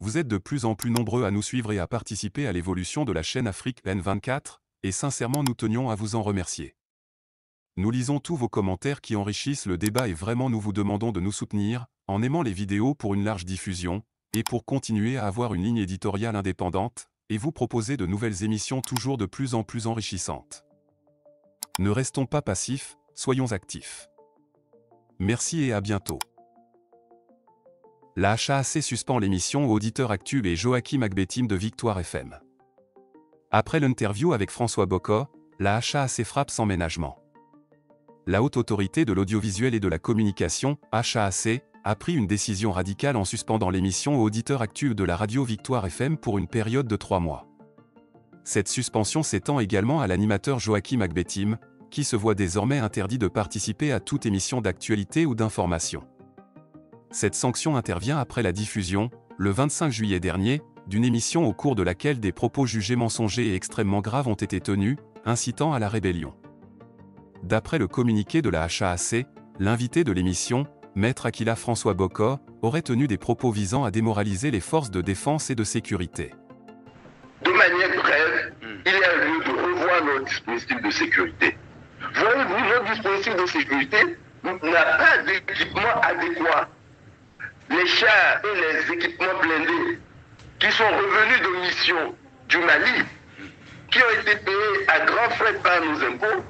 vous êtes de plus en plus nombreux à nous suivre et à participer à l'évolution de la chaîne Afrique N24, et sincèrement nous tenions à vous en remercier. Nous lisons tous vos commentaires qui enrichissent le débat et vraiment nous vous demandons de nous soutenir, en aimant les vidéos pour une large diffusion, et pour continuer à avoir une ligne éditoriale indépendante, et vous proposer de nouvelles émissions toujours de plus en plus enrichissantes. Ne restons pas passifs, soyons actifs. Merci et à bientôt. La HAAC suspend l'émission aux auditeurs Actu et Joachim Agbetim de Victoire FM. Après l'interview avec François Bocco, la HAAC frappe sans ménagement. La Haute Autorité de l'Audiovisuel et de la Communication, HAAC, a pris une décision radicale en suspendant l'émission aux auditeurs Actu de la radio Victoire FM pour une période de 3 mois. Cette suspension s'étend également à l'animateur Joachim Agbetim, qui se voit désormais interdit de participer à toute émission d'actualité ou d'information. Cette sanction intervient après la diffusion, le 25 juillet dernier, d'une émission au cours de laquelle des propos jugés mensongers et extrêmement graves ont été tenus, incitant à la rébellion. D'après le communiqué de la HAAC, l'invité de l'émission, Maître Aquila François Bocco, aurait tenu des propos visant à démoraliser les forces de défense et de sécurité. De manière brève, il y a lieu de revoir notre dispositif de sécurité. Voyez-vous, notre dispositif de sécurité n'a pas d'équipement adéquat. Les chars et les équipements blindés qui sont revenus de mission du Mali, qui ont été payés à grands frais par nos impôts,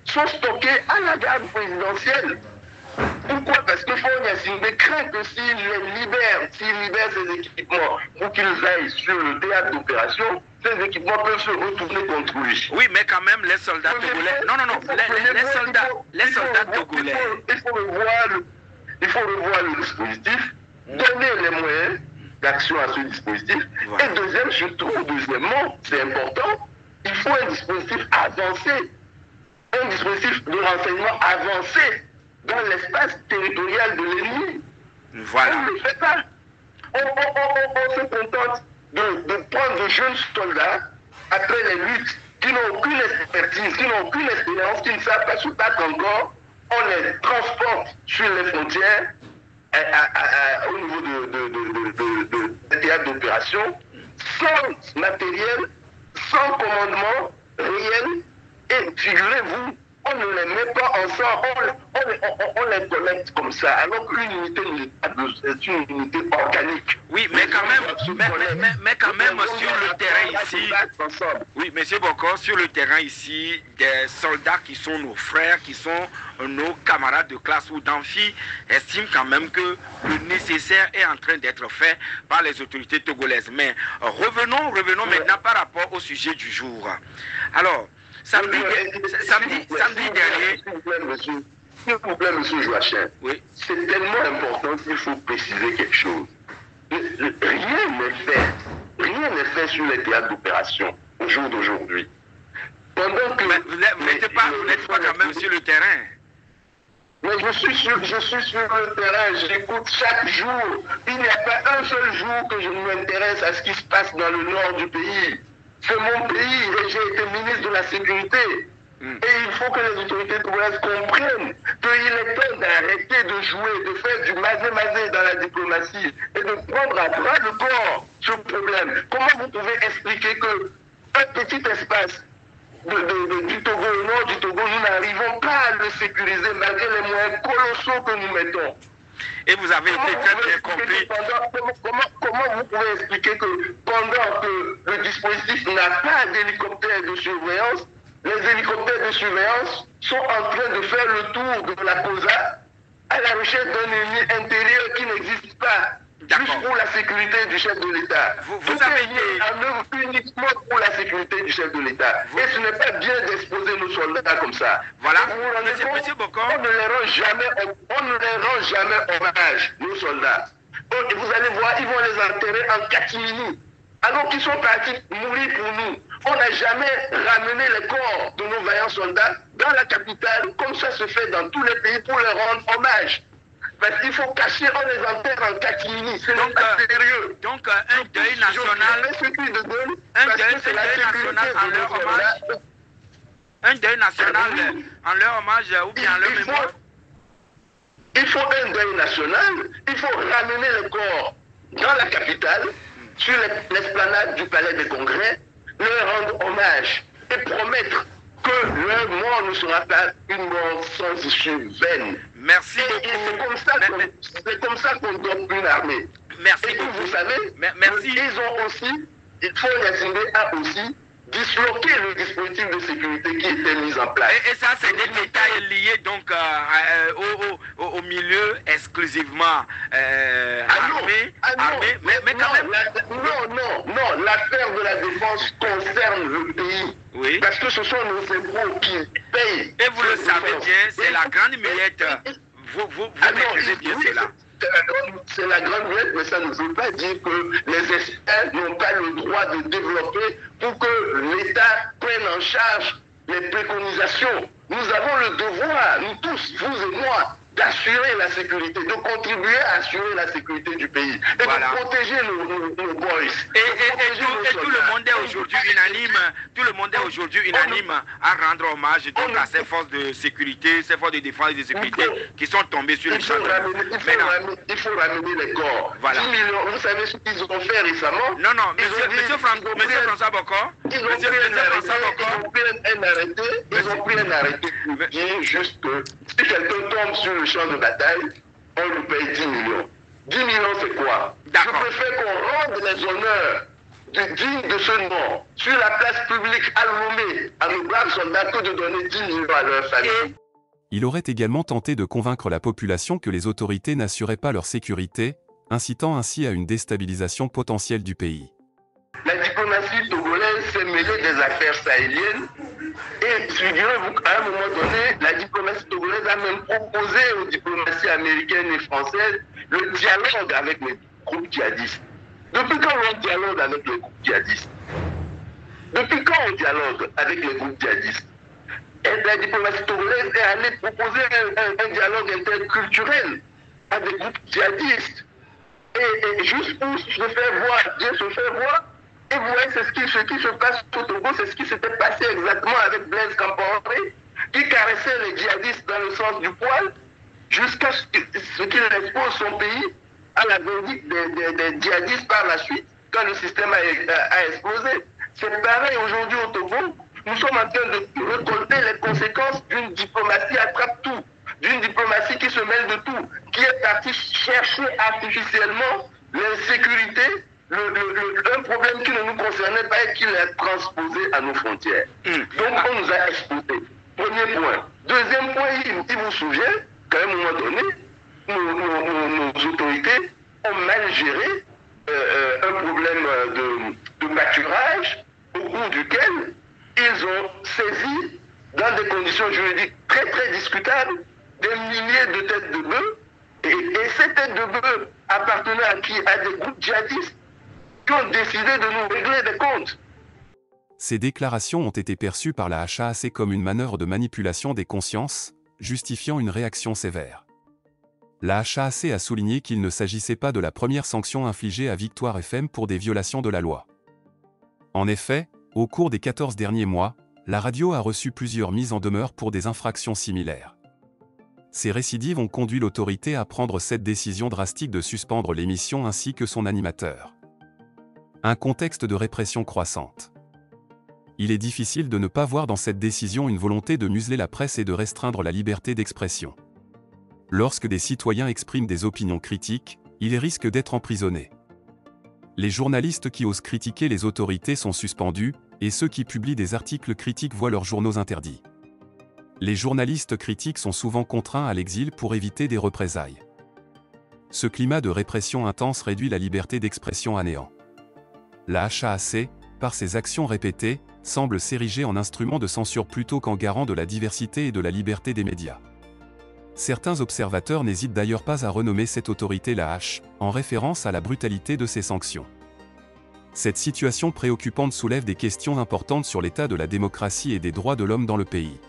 sont stockés à la garde présidentielle. Pourquoi? Parce que Fournier craint que s'il libère ces équipements pour qu'ils aillent sur le théâtre d'opération, ces équipements peuvent se retourner contre lui. Oui, mais quand même, les soldats togolais... Non, les soldats togolais... Il faut revoir le dispositif, donner les moyens d'action à ce dispositif. Voilà. Et deuxièmement, c'est important, il faut un dispositif avancé, un dispositif de renseignement avancé dans l'espace territorial de l'ennemi. Voilà. On ne le fait pas. On se contente de prendre de jeunes soldats après les luttes qui n'ont aucune expertise, qui n'ont aucune expérience, qui ne savent pas se battre encore. On les transporte sur les frontières au niveau des théâtres d'opération, sans matériel, sans commandement réel, et figurez-vous, on ne les met pas ensemble, on les connecte comme ça, alors qu'une unité est une unité organique. Oui, mais quand même, sur le terrain ici, oui, monsieur Bocco, sur le terrain ici, des soldats qui sont nos frères, qui sont nos camarades de classe ou d'amphi, estiment quand même que le nécessaire est en train d'être fait par les autorités togolaises. Mais revenons maintenant par rapport au sujet du jour. Alors, samedi dernier... S'il vous plaît, monsieur Joachim, oui. C'est tellement important qu'il faut préciser quelque chose. Rien n'est fait sur les théâtres d'opération au jour d'aujourd'hui. Pendant que... Vous n'êtes pas quand même sur le terrain. Mais je suis sur le terrain, j'écoute chaque jour. Il n'y a pas un seul jour que je m'intéresse à ce qui se passe dans le nord du pays. C'est mon pays et j'ai été ministre de la Sécurité. Et il faut que les autorités togolaises comprennent qu'il est temps d'arrêter de jouer, de faire du mazé-mazé dans la diplomatie et de prendre à bras le corps ce problème. Comment vous pouvez expliquer qu'un petit espace du Togo, au nord du Togo, nous n'arrivons pas à le sécuriser malgré les moyens colossaux que nous mettons? Et vous avez été très bien compris. Comment vous pouvez expliquer que pendant que le dispositif n'a pas d'hélicoptère de surveillance, les hélicoptères de surveillance sont en train de faire le tour de la COSA à la recherche d'un ennemi intérieur qui n'existe pas, juste pour la sécurité du chef de l'État. Vous avez été en œuvre uniquement pour la sécurité du chef de l'État. Et ce n'est pas bien d'exposer nos soldats comme ça. Voilà. Monsieur Bocco, on ne les rend jamais hommage, nos soldats. Et vous allez voir, ils vont les enterrer en catimini. Alors qu'ils sont partis mourir pour nous. On n'a jamais ramené les corps de nos vaillants soldats dans la capitale, comme ça se fait dans tous les pays, pour leur rendre hommage. Parce qu'il faut cacher, on les enterre en catimini. C'est donc pas sérieux. Donc un deuil national. Un deuil national en leur hommage ou bien en leur mémoire. Il faut un deuil national, il faut ramener les corps dans la capitale sur l'esplanade du Palais des Congrès, leur rendre hommage et promettre que leur mort ne sera pas une mort sans issue vaine. Merci et c'est comme ça qu'on donne une armée. Merci et beaucoup. Vous savez, merci. Ils ont aussi, il faut y a aussi disloqué le dispositif de sécurité qui était mis en place. Et ça, c'est des détails liés donc au milieu exclusivement armé. Mais quand même... Non, l'affaire de la défense concerne le pays. Oui. Parce que ce sont nos impôts qui payent. Et vous le savez bien, c'est la grande millette. Vous maîtrisez bien cela. C'est la grande muette, mais ça ne veut pas dire que les experts n'ont pas le droit de développer pour que l'État prenne en charge les préconisations. Nous avons le devoir, nous tous, vous et moi, d'assurer la sécurité, de contribuer à assurer la sécurité du pays et de protéger nos boys. Et tout le monde est aujourd'hui unanime, à rendre hommage donc à ces forces de sécurité, ces forces de défense et de sécurité qui sont tombées sur les champs. Il faut ramener les corps. Voilà. 10 millions, vous savez ce qu'ils ont fait récemment? Non, monsieur François Bocor, ils ont pris un arrêté pour dire juste que si quelqu'un tombe sur le champ de bataille, on lui paye 10 millions. 10 millions, c'est quoi? Je préfère qu'on rende les honneurs dignes de ce nom sur la place publique à Lomé à nos braves soldats que de donner 10 millions à leur famille. Il aurait également tenté de convaincre la population que les autorités n'assuraient pas leur sécurité, incitant ainsi à une déstabilisation potentielle du pays. La diplomatie togolaise s'est mêlée des affaires sahéliennes et figurez-vous qu'à un moment donné, la diplomatie togolaise a même proposé aux diplomaties américaines et françaises le dialogue avec les groupes djihadistes. Depuis quand on dialogue avec les groupes djihadistes? Depuis quand on dialogue avec les groupes djihadistes? Et la diplomatie togolaise est allée proposer un dialogue interculturel à des groupes djihadistes. Et juste pour se faire voir, bien se faire voir. Et vous voyez, c'est ce qui se passe au Togo, c'est ce qui s'était passé exactement avec Blaise Compaoré, qui caressait les djihadistes dans le sens du poil, jusqu'à ce qu'il expose son pays à la verdict des djihadistes par la suite, quand le système a explosé. C'est pareil aujourd'hui au Togo. Nous sommes en train de récolter les conséquences d'une diplomatie attrape-tout, d'une diplomatie qui se mêle de tout, qui est partie chercher artificiellement l'insécurité, un problème qui ne nous concernait pas et qui l'a transposé à nos frontières. Donc on nous a exposé. Premier point. Deuxième point, il vous souvient qu'à un moment donné, nos autorités ont mal géré un problème de pâturage au cours duquel ils ont saisi, dans des conditions juridiques très très discutables, des milliers de têtes de bœufs. Et ces têtes de bœufs appartenaient à qui? À des groupes djihadistes qui ont décidé de nous régler des comptes. Ces déclarations ont été perçues par la HAAC comme une manœuvre de manipulation des consciences, justifiant une réaction sévère. La HAAC a souligné qu'il ne s'agissait pas de la première sanction infligée à Victoire FM pour des violations de la loi. En effet, au cours des 14 derniers mois, la radio a reçu plusieurs mises en demeure pour des infractions similaires. Ces récidives ont conduit l'autorité à prendre cette décision drastique de suspendre l'émission ainsi que son animateur. Un contexte de répression croissante. Il est difficile de ne pas voir dans cette décision une volonté de museler la presse et de restreindre la liberté d'expression. Lorsque des citoyens expriment des opinions critiques, ils risquent d'être emprisonnés. Les journalistes qui osent critiquer les autorités sont suspendus, et ceux qui publient des articles critiques voient leurs journaux interdits. Les journalistes critiques sont souvent contraints à l'exil pour éviter des représailles. Ce climat de répression intense réduit la liberté d'expression à néant. La HAAC, par ses actions répétées, semble s'ériger en instrument de censure plutôt qu'en garant de la diversité et de la liberté des médias. Certains observateurs n'hésitent d'ailleurs pas à renommer cette autorité la H, en référence à la brutalité de ses sanctions. Cette situation préoccupante soulève des questions importantes sur l'état de la démocratie et des droits de l'homme dans le pays.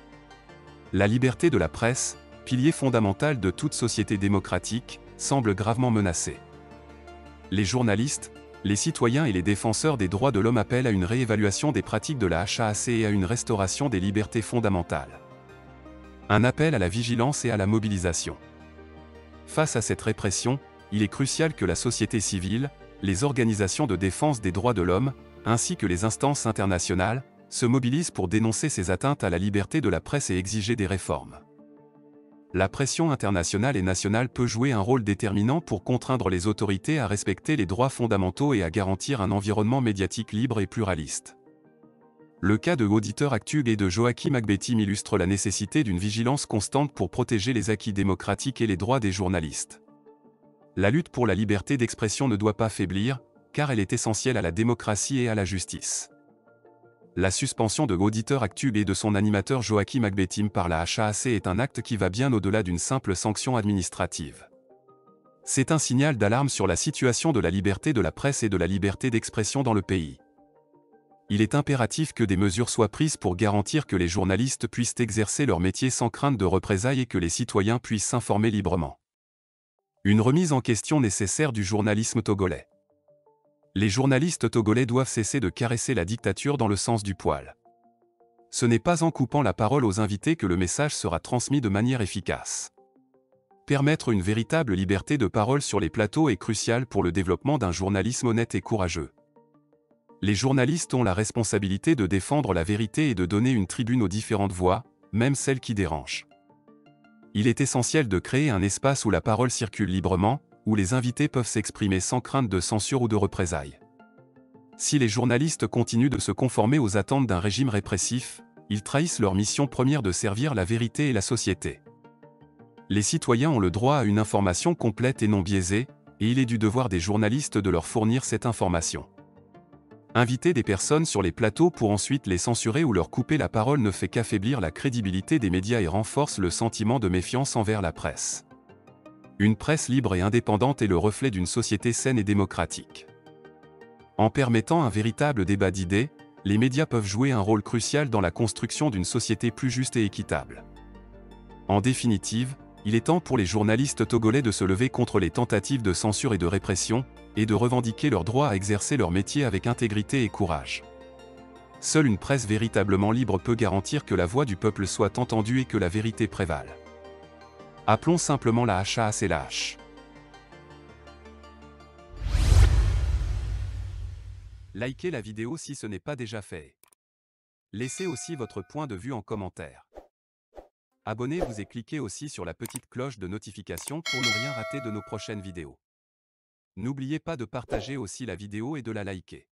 La liberté de la presse, pilier fondamental de toute société démocratique, semble gravement menacée. Les journalistes, les citoyens et les défenseurs des droits de l'homme appellent à une réévaluation des pratiques de la HAAC et à une restauration des libertés fondamentales. Un appel à la vigilance et à la mobilisation. Face à cette répression, il est crucial que la société civile, les organisations de défense des droits de l'homme, ainsi que les instances internationales, se mobilisent pour dénoncer ces atteintes à la liberté de la presse et exiger des réformes. La pression internationale et nationale peut jouer un rôle déterminant pour contraindre les autorités à respecter les droits fondamentaux et à garantir un environnement médiatique libre et pluraliste. Le cas de Auditeur Actu et de Joachim Agbetim illustre la nécessité d'une vigilance constante pour protéger les acquis démocratiques et les droits des journalistes. La lutte pour la liberté d'expression ne doit pas faiblir, car elle est essentielle à la démocratie et à la justice. La suspension de Auditeur Actu et de son animateur Joachim Agbetim par la HAAC est un acte qui va bien au-delà d'une simple sanction administrative. C'est un signal d'alarme sur la situation de la liberté de la presse et de la liberté d'expression dans le pays. Il est impératif que des mesures soient prises pour garantir que les journalistes puissent exercer leur métier sans crainte de représailles et que les citoyens puissent s'informer librement. Une remise en question nécessaire du journalisme togolais. Les journalistes togolais doivent cesser de caresser la dictature dans le sens du poil. Ce n'est pas en coupant la parole aux invités que le message sera transmis de manière efficace. Permettre une véritable liberté de parole sur les plateaux est crucial pour le développement d'un journalisme honnête et courageux. Les journalistes ont la responsabilité de défendre la vérité et de donner une tribune aux différentes voix, même celles qui dérangent. Il est essentiel de créer un espace où la parole circule librement, où les invités peuvent s'exprimer sans crainte de censure ou de représailles. Si les journalistes continuent de se conformer aux attentes d'un régime répressif, ils trahissent leur mission première de servir la vérité et la société. Les citoyens ont le droit à une information complète et non biaisée, et il est du devoir des journalistes de leur fournir cette information. Inviter des personnes sur les plateaux pour ensuite les censurer ou leur couper la parole ne fait qu'affaiblir la crédibilité des médias et renforce le sentiment de méfiance envers la presse. Une presse libre et indépendante est le reflet d'une société saine et démocratique. En permettant un véritable débat d'idées, les médias peuvent jouer un rôle crucial dans la construction d'une société plus juste et équitable. En définitive, il est temps pour les journalistes togolais de se lever contre les tentatives de censure et de répression, et de revendiquer leur droit à exercer leur métier avec intégrité et courage. Seule une presse véritablement libre peut garantir que la voix du peuple soit entendue et que la vérité prévale. Appelons simplement la HAAC la H. Likez la vidéo si ce n'est pas déjà fait. Laissez aussi votre point de vue en commentaire. Abonnez-vous et cliquez aussi sur la petite cloche de notification pour ne rien rater de nos prochaines vidéos. N'oubliez pas de partager aussi la vidéo et de la liker.